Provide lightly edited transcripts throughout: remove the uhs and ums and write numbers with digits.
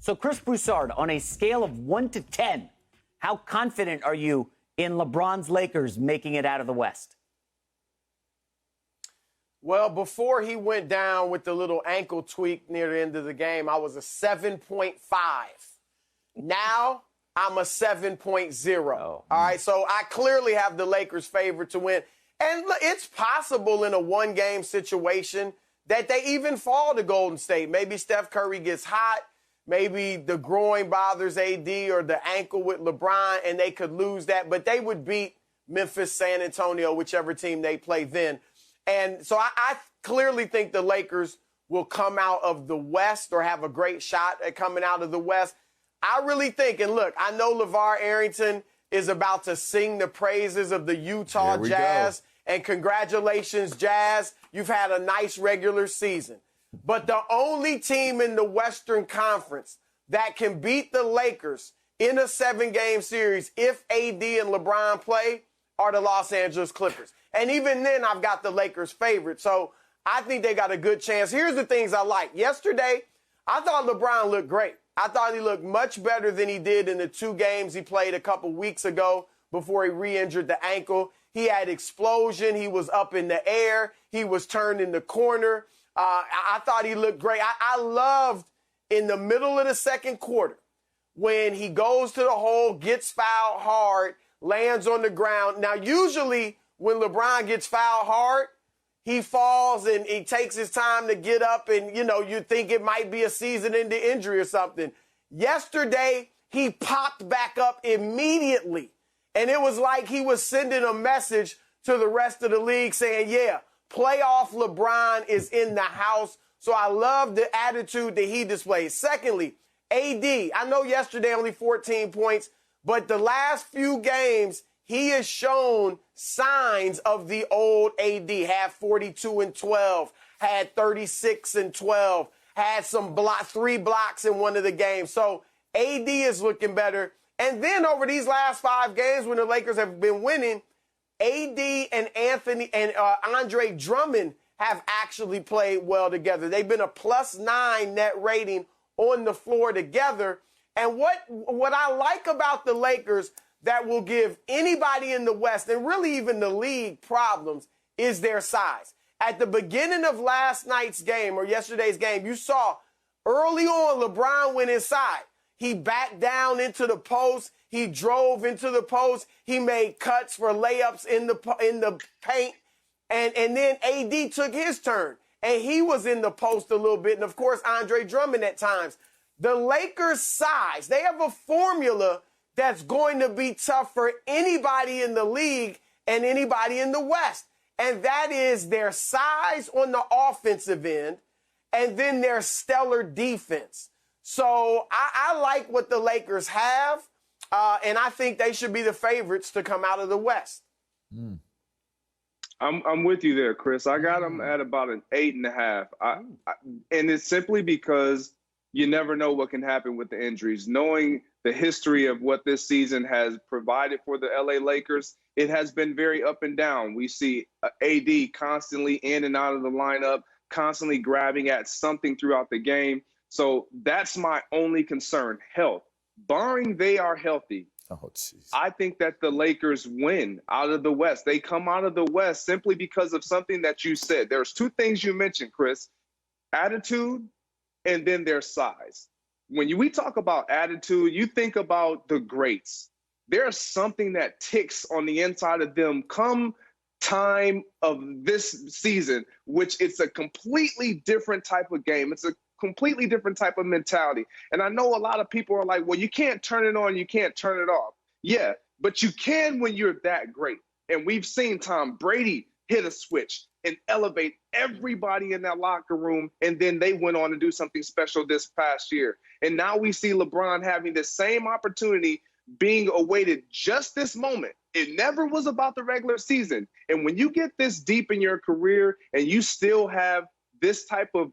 So, Chris Broussard, on a scale of 1 to 10, how confident are you in LeBron's Lakers making it out of the West? Well, before he went down with the little ankle tweak near the end of the game, I was a 7.5. Now I'm a 7.0. All right, so I clearly have the Lakers favored to win. And look, it's possible in a one-game situation that they even fall to Golden State. Maybe Steph Curry gets hot. Maybe the groin bothers AD or the ankle with LeBron, and they could lose that. But they would beat Memphis, San Antonio, whichever team they play then. And so I clearly think the Lakers will come out of the West or have a great shot at coming out of the West. I really think, and look, I know LaVar Arrington is about to sing the praises of the Utah Jazz. And congratulations, Jazz. You've had a nice regular season. But the only team in the Western Conference that can beat the Lakers in a 7-game series if AD and LeBron play are the Los Angeles Clippers. And even then, I've got the Lakers favorite. So I think they got a good chance. Here's the things I like. Yesterday, I thought LeBron looked great. I thought he looked much better than he did in the 2 games he played a couple weeks ago before he re-injured the ankle. He had explosion. He was up in the air. He was turned in the corner. I thought he looked great. I loved in the middle of the second quarter when he goes to the hole, gets fouled hard, lands on the ground. Now, usually when LeBron gets fouled hard, he falls and he takes his time to get up and, you think it might be a season-ending injury or something. Yesterday, he popped back up immediately. And it was like he was sending a message to the rest of the league saying, yeah, playoff LeBron is in the house. So I love the attitude that he displays. Secondly, AD, I know yesterday only 14 points, but the last few games, he has shown signs of the old AD. Had 42 and 12, had 36 and 12, had 3 blocks in one of the games. So AD is looking better. And then over these last 5 games when the Lakers have been winning, AD and Andre Drummond have actually played well together. They've been a +9 net rating on the floor together. And what I like about the Lakers that will give anybody in the West, and really even the league, problems, is their size. At the beginning of last night's game or yesterday's game, you saw early on LeBron went inside. He backed down into the post. He drove into the post. He made cuts for layups in the paint. And then AD took his turn. And he was in the post a little bit. And, of course, Andre Drummond at times. The Lakers' size, they have a formula that's going to be tough for anybody in the league and anybody in the West. And that is their size on the offensive end and then their stellar defense. So I like what the Lakers have, and I think they should be the favorites to come out of the West. I'm with you there, Chris. I got them at about an 8.5. And it's simply because you never know what can happen with the injuries. Knowing the history of what this season has provided for the LA Lakers, it has been very up and down. We see AD constantly in and out of the lineup, constantly grabbing at something throughout the game. So that's my only concern, health. Barring they are healthy, I think that the Lakers win out of the West. They come out of the West simply because of something that you said. There's 2 things you mentioned, Chris, attitude and then their size. When we talk about attitude, you think about the greats. There's something that ticks on the inside of them come time of this season, which it's a completely different type of game. It's a completely different type of mentality. And I know a lot of people are like, well, you can't turn it on, you can't turn it off. Yeah, but you can when you're that great. And we've seen Tom Brady hit a switch and elevate everybody in that locker room, and then they went on to do something special this past year. And now we see LeBron having the same opportunity being awaited just this moment. It never was about the regular season. And when you get this deep in your career and you still have this type of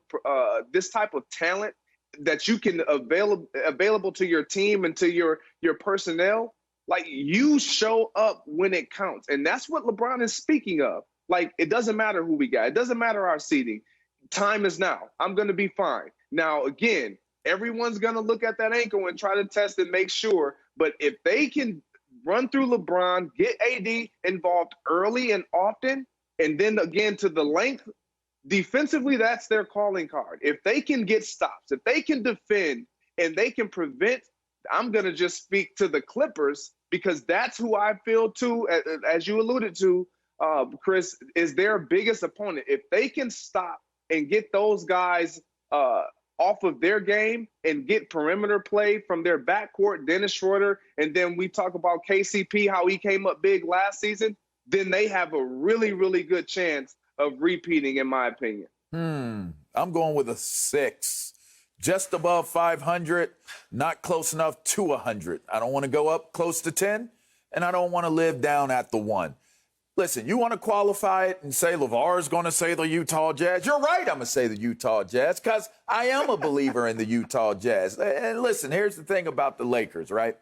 talent that you can available to your team and to your personnel, like, you show up when it counts. And that's what LeBron is speaking of. Like, it doesn't matter who we got. It doesn't matter our seeding. Time is now. I'm going to be fine. Now, again, Everyone's going to look at that ankle and try to test and make sure. But if they can run through LeBron, get AD involved early and often, and then again to the length, defensively, that's their calling card. If they can get stops, if they can defend, and they can prevent, I'm going to just speak to the Clippers because that's who I feel too, as you alluded to, Chris, is their biggest opponent. If they can stop and get those guys off of their game and get perimeter play from their backcourt, Dennis Schroeder, and then we talk about KCP, how he came up big last season, then they have a really, really good chance of repeating, in my opinion. I'm going with a 6. Just above 500, not close enough to 100. I don't want to go up close to 10, and I don't want to live down at the 1. Listen, you want to qualify it and say LeVar is going to say the Utah Jazz. You're right, I'm going to say the Utah Jazz because I am a believer in the Utah Jazz. And listen, here's the thing about the Lakers, right?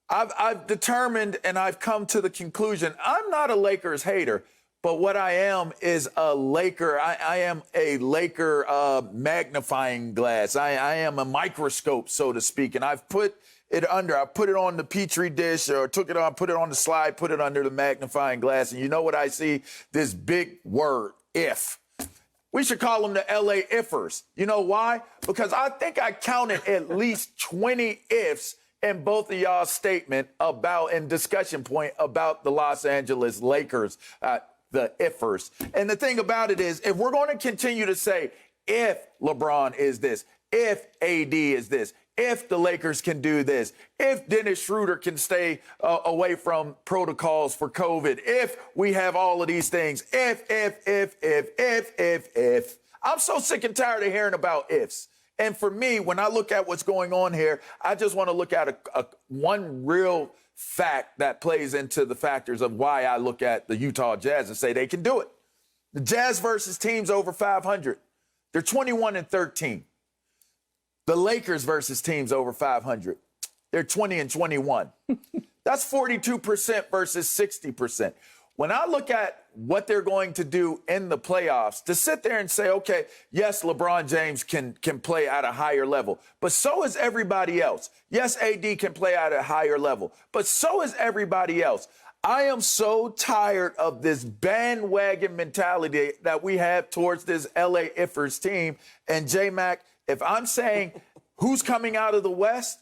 I've determined and I've come to the conclusion I'm not a Lakers hater. But what I am is a Laker. I am a Laker magnifying glass. I am a microscope, so to speak. And I've put it under. I put it on the Petri dish or took it on, put it on the slide, put it under the magnifying glass. And you know what I see? This big word, if. We should call them the LA Ifers. You know why? Because I think I counted at least 20 ifs in both of y'all's statement about and discussion point about the Los Angeles Lakers. The ifers. And the thing about it is, if we're going to continue to say, if LeBron is this, if AD is this, if the Lakers can do this, if Dennis Schroeder can stay away from protocols for COVID, if we have all of these things, if. I'm so sick and tired of hearing about ifs. And for me, when I look at what's going on here, I just want to look at one real fact that plays into the factors of why I look at the Utah Jazz and say they can do it. The Jazz versus teams over 500, they're 21-13. The Lakers versus teams over 500, they're 20-21. That's 42% versus 60%. When I look at what they're going to do in the playoffs, to sit there and say, okay, yes, LeBron James can play at a higher level, but so is everybody else. Yes, AD can play at a higher level, but so is everybody else. I am so tired of this bandwagon mentality that we have towards this LA Ifers team. And J-Mac, if I'm saying who's coming out of the West,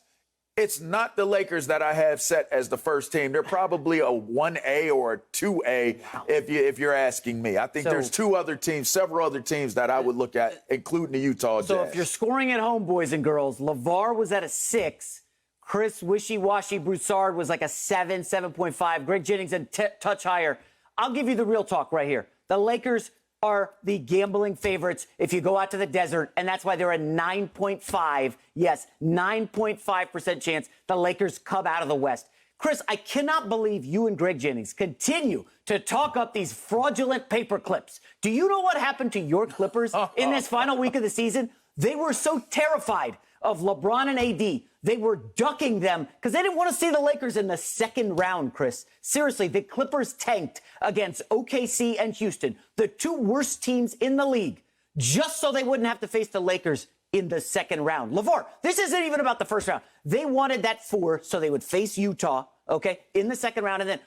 it's not the Lakers that I have set as the first team. They're probably a 1A or a 2A if you're asking me. I think there's several other teams that I would look at, including the Utah Jazz. So if you're scoring at home, boys and girls, LeVar was at a 6. Chris Wishy-Washy Broussard was like a 7, 7.5. Greg Jennings a touch higher. I'll give you the real talk right here. The Lakers are the gambling favorites if you go out to the desert, and that's why they're a 9.5, yes, 9.5% chance the Lakers come out of the West. Chris, I cannot believe you and Greg Jennings continue to talk up these fraudulent paper clips. Do you know what happened to your Clippers in this final week of the season? They were so terrified of LeBron and AD. They were ducking them because they didn't want to see the Lakers in the second round, Chris. Seriously, the Clippers tanked against OKC and Houston, the two worst teams in the league, just so they wouldn't have to face the Lakers in the second round. LeVar, this isn't even about the first round. They wanted that 4 so they would face Utah, okay, in the second round, and then,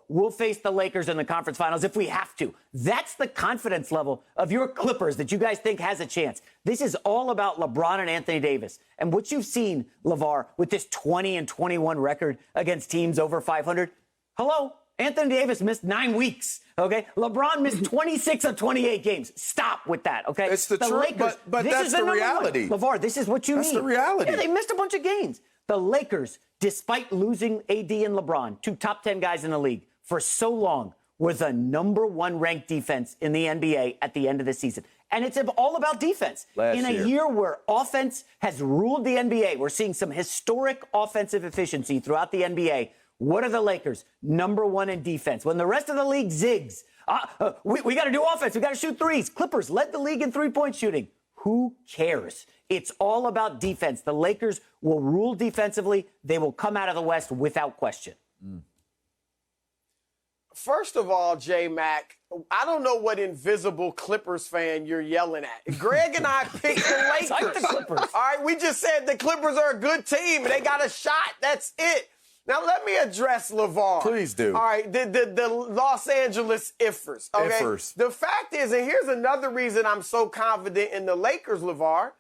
we'll face the Lakers in the conference finals if we have to. That's the confidence level of your Clippers that you guys think has a chance. This is all about LeBron and Anthony Davis. And what you've seen, LeVar, with this 20-21 record against teams over 500, hello, Anthony Davis missed 9 weeks, okay? LeBron missed 26 of 28 games. Stop with that, okay? It's the truth, Lakers, but that's the reality. LeVar, this is what you need. That's the reality. Yeah, they missed a bunch of games. The Lakers, despite losing AD and LeBron, 2 top 10 guys in the league, for so long, were the number 1 ranked defense in the NBA at the end of the season. And it's all about defense. In a year where offense has ruled the NBA, we're seeing some historic offensive efficiency throughout the NBA. What are the Lakers? Number 1 in defense. When the rest of the league zigs, we got to do offense. We got to shoot threes. Clippers led the league in three-point shooting. Who cares? It's all about defense. The Lakers will rule defensively. They will come out of the West without question. First of all, J-Mac, I don't know what invisible Clippers fan you're yelling at. Greg and I picked the Lakers. Like the Clippers. All right, we just said the Clippers are a good team and they got a shot. That's it. Now let me address LaVar. Please do. All right, the Los Angeles Ifers. Okay? Ifers. The fact is, and here's another reason I'm so confident in the Lakers, LaVar,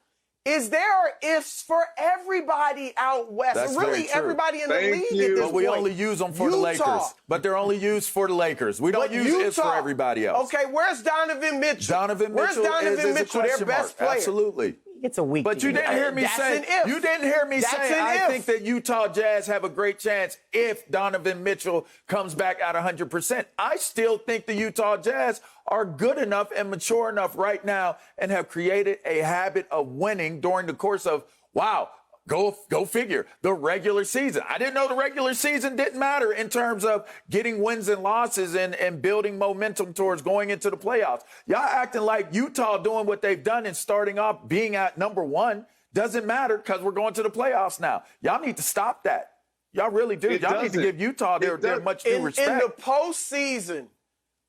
is there are ifs for everybody out west. That's really very true. everybody in the Thank league you. at this But we point. only use them for the Lakers. But they're only used for the Lakers. We don't But use ifs for everybody else. Okay, where's Donovan Mitchell? Where's Donovan Mitchell, their best player? Absolutely. It's a week. But you didn't hear me That's say. an if. You didn't hear me That's say. an I if. think that Utah Jazz have a great chance if Donovan Mitchell comes back at 100%. I still think the Utah Jazz are good enough and mature enough right now and have created a habit of winning during the course of, wow, go figure, the regular season. I didn't know the regular season didn't matter in terms of getting wins and losses and building momentum towards going into the playoffs. Y'all acting like Utah doing what they've done and starting off being at number one doesn't matter because we're going to the playoffs now. Y'all need to stop that. Y'all really do. Y'all need to give Utah their much due respect. In the postseason,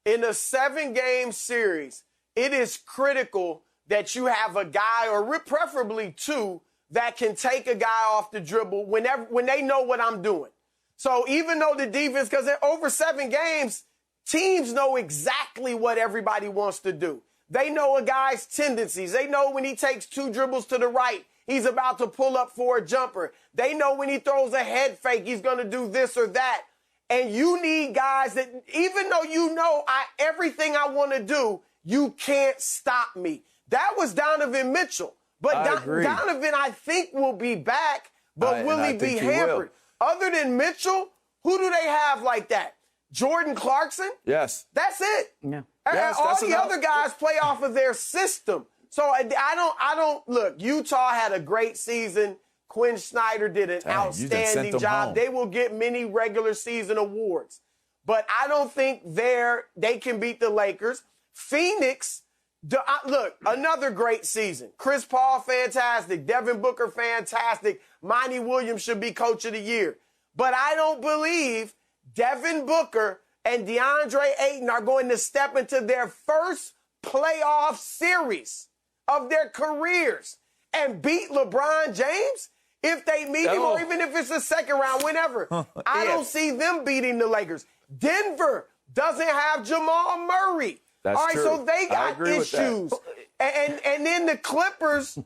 in a 7-game series, it is critical that you have a guy, or preferably two, that can take a guy off the dribble when they know what I'm doing. So even though the defense, because over 7 games, teams know exactly what everybody wants to do. They know a guy's tendencies. They know when he takes 2 dribbles to the right, he's about to pull up for a jumper. They know when he throws a head fake, he's going to do this or that. And you need guys that, even though you know everything I want to do, you can't stop me. That was Donovan Mitchell. But Donovan, I think, will be back, but will he be hampered? Other than Mitchell, who do they have like that? Jordan Clarkson? Yes. That's it. Yeah. Yes, all that's the enough. other guys play off of their system. So I don't look, Utah had a great season. Quinn Snyder did an outstanding job. They will get many regular season awards. But I don't think they can beat the Lakers. Phoenix, look, another great season. Chris Paul, fantastic. Devin Booker, fantastic. Monty Williams should be coach of the year. But I don't believe Devin Booker and DeAndre Ayton are going to step into their first playoff series of their careers and beat LeBron James if they meet him, or even if it's a second round, whenever. I don't see them beating the Lakers. Denver doesn't have Jamal Murray. That's all right, true. so they got issues. And then the Clippers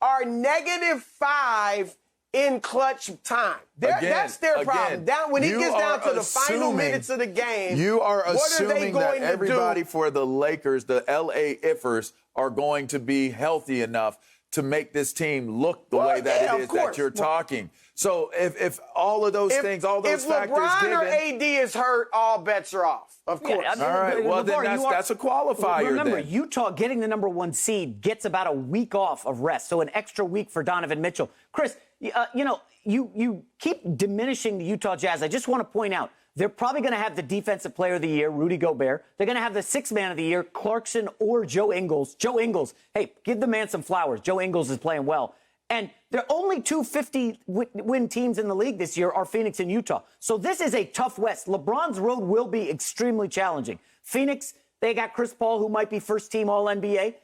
are -5 in clutch time. That's their problem. When it gets down to the final minutes of the game, you are what are they assuming going that to everybody do? for the Lakers, the LA Ifers, are going to be healthy enough to make this team look the way that it is that you're talking. So if all of those things, all those factors LeBron given, or AD is hurt, all bets are off. Of course. Yeah, I mean, all right, well, LeVar, then that's a qualifier. Remember, then. Utah getting the number 1 seed gets about a week off of rest, so an extra week for Donovan Mitchell. Chris, you keep diminishing the Utah Jazz. I just want to point out, they're probably going to have the Defensive Player of the Year, Rudy Gobert. They're going to have the Sixth Man of the Year, Clarkson or Joe Ingles. Joe Ingles, hey, give the man some flowers. Joe Ingles is playing well. And the only 2 50-win teams in the league this year are Phoenix and Utah. So this is a tough West. LeBron's road will be extremely challenging. Phoenix, they got Chris Paul, who might be first-team All-NBA.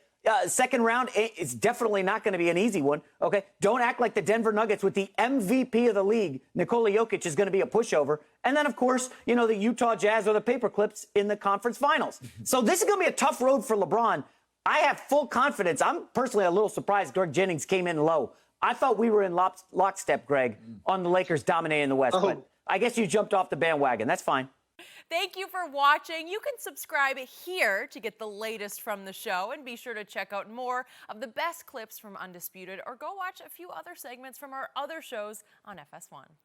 Second round, it's definitely not going to be an easy one, okay? Don't act like the Denver Nuggets with the MVP of the league, Nikola Jokic, is going to be a pushover. And then, of course, the Utah Jazz or the Paperclips in the conference finals. So this is going to be a tough road for LeBron. I have full confidence. I'm personally a little surprised Greg Jennings came in low. I thought we were in lockstep, Greg, on the Lakers dominating the West. But I guess you jumped off the bandwagon. That's fine. Thank you for watching. You can subscribe here to get the latest from the show, and be sure to check out more of the best clips from Undisputed, or go watch a few other segments from our other shows on FS1.